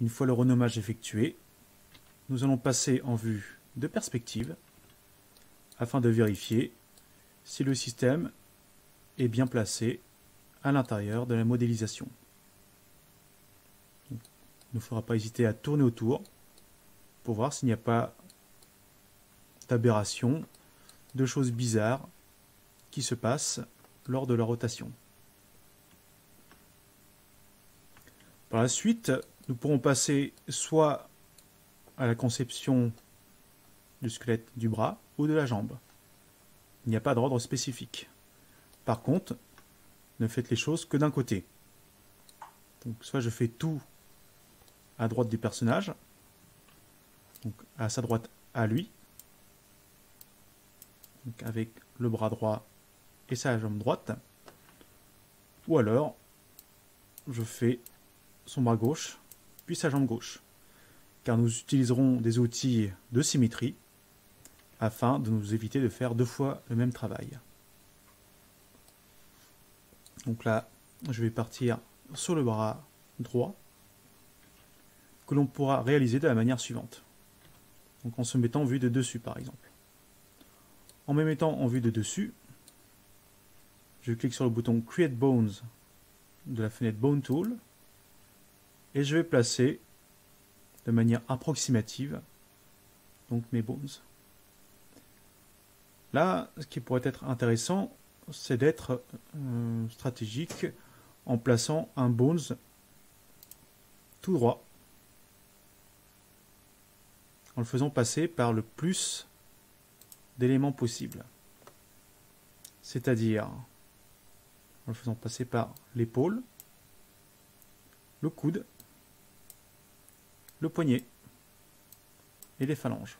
Une fois le renommage effectué, nous allons passer en vue de perspective afin de vérifier si le système est bien placé à l'intérieur de la modélisation. Il ne faudra pas hésiter à tourner autour pour voir s'il n'y a pas d'aberration, de choses bizarres qui se passent lors de la rotation. Par la suite, nous pourrons passer soit à la conception du squelette du bras ou de la jambe. Il n'y a pas d'ordre spécifique. Par contre, ne faites les choses que d'un côté. Donc, soit je fais tout à droite du personnage, donc à sa droite à lui, donc avec le bras droit et sa jambe droite, ou alors je fais son bras gauche puis sa jambe gauche, car nous utiliserons des outils de symétrie afin de nous éviter de faire deux fois le même travail. Donc là, je vais partir sur le bras droit, que l'on pourra réaliser de la manière suivante. Donc en se mettant en vue de dessus par exemple. En me mettant en vue de dessus, je clique sur le bouton Create Bones de la fenêtre Bone Tool et je vais placer de manière approximative donc mes bones. Là, ce qui pourrait être intéressant, c'est d'être stratégique en plaçant un bones tout droit, en le faisant passer par le plus d'éléments possibles. C'est-à-dire en le faisant passer par l'épaule, le coude, le poignet et les phalanges.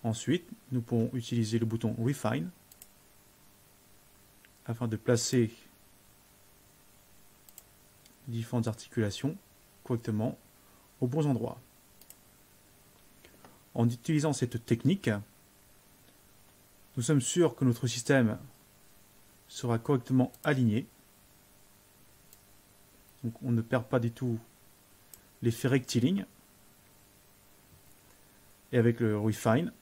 Ensuite, nous pourrons utiliser le bouton Refine afin de placer les différentes articulations correctement aux bons endroits. En utilisant cette technique, nous sommes sûrs que notre système sera correctement aligné. Donc on ne perd pas du tout l'effet rectiligne. Et avec le Refine,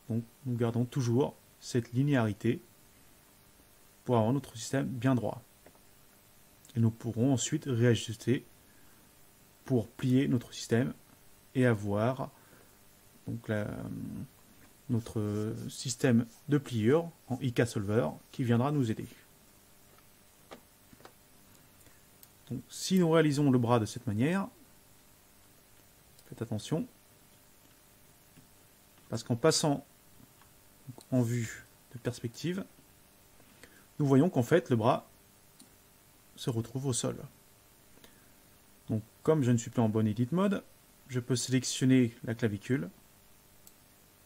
donc, nous gardons toujours cette linéarité pour avoir notre système bien droit. Et nous pourrons ensuite réajuster pour plier notre système et avoir donc, notre système de pliure en IK Solver qui viendra nous aider. Donc, si nous réalisons le bras de cette manière, faites attention, parce qu'en passant en vue de perspective, nous voyons qu'en fait le bras se retrouve au sol. Donc comme je ne suis plus en bon edit mode, je peux sélectionner la clavicule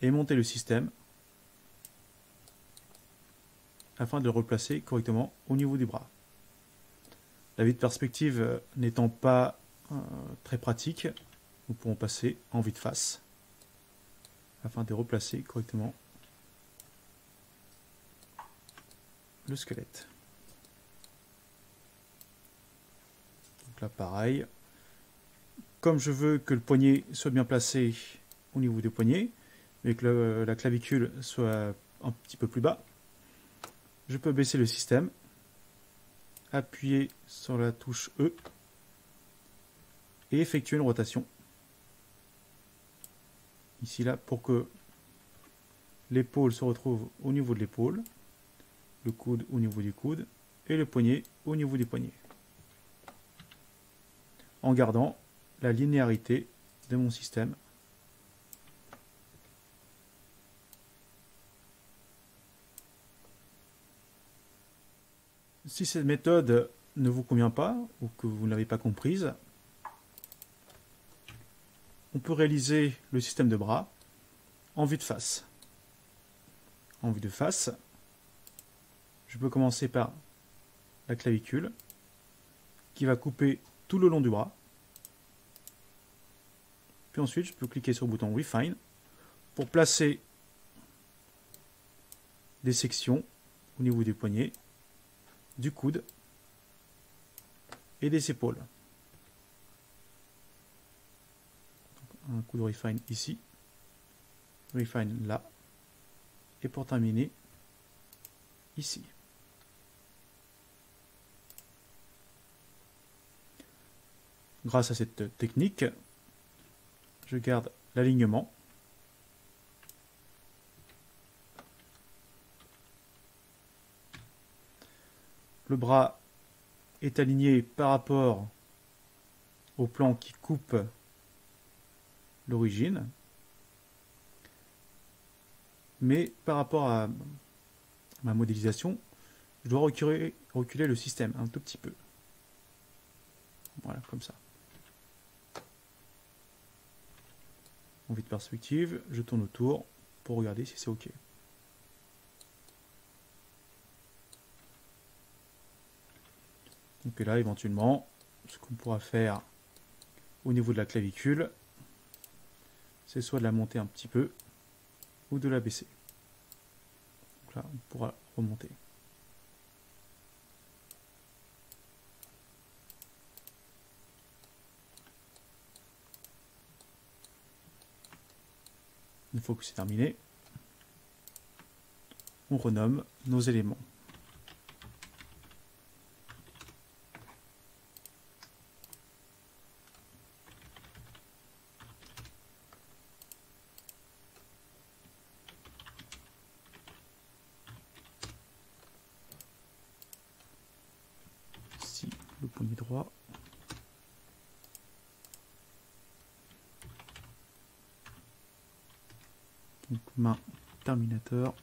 et monter le système afin de le replacer correctement au niveau du bras. La vue de perspective n'étant pas très pratique, nous pourrons passer en vue de face afin de replacer correctement le squelette. Donc là pareil, comme je veux que le poignet soit bien placé au niveau du poignet, et que la clavicule soit un petit peu plus bas, je peux baisser le système, appuyer sur la touche E et effectuer une rotation. Ici là pour que l'épaule se retrouve au niveau de l'épaule, le coude au niveau du coude et le poignet au niveau du poignet, en gardant la linéarité de mon système. Si cette méthode ne vous convient pas ou que vous ne l'avez pas comprise, on peut réaliser le système de bras en vue de face. En vue de face, je peux commencer par la clavicule qui va couper tout le long du bras. Puis ensuite, je peux cliquer sur le bouton Refine pour placer des sections au niveau du poignet du coude et des épaules. Donc, un coup de refine ici, refine là, et pour terminer, ici. Grâce à cette technique, je garde l'alignement. Le bras est aligné par rapport au plan qui coupe l'origine. Mais par rapport à ma modélisation, je dois reculer le système un tout petit peu. Voilà, comme ça. En vue de perspective, je tourne autour pour regarder si c'est OK. Donc là, éventuellement, ce qu'on pourra faire au niveau de la clavicule, c'est soit de la monter un petit peu ou de la baisser. Donc là, on pourra remonter. Une fois que c'est terminé, on renomme nos éléments. Ici, le poignet droit. Donc main Terminator.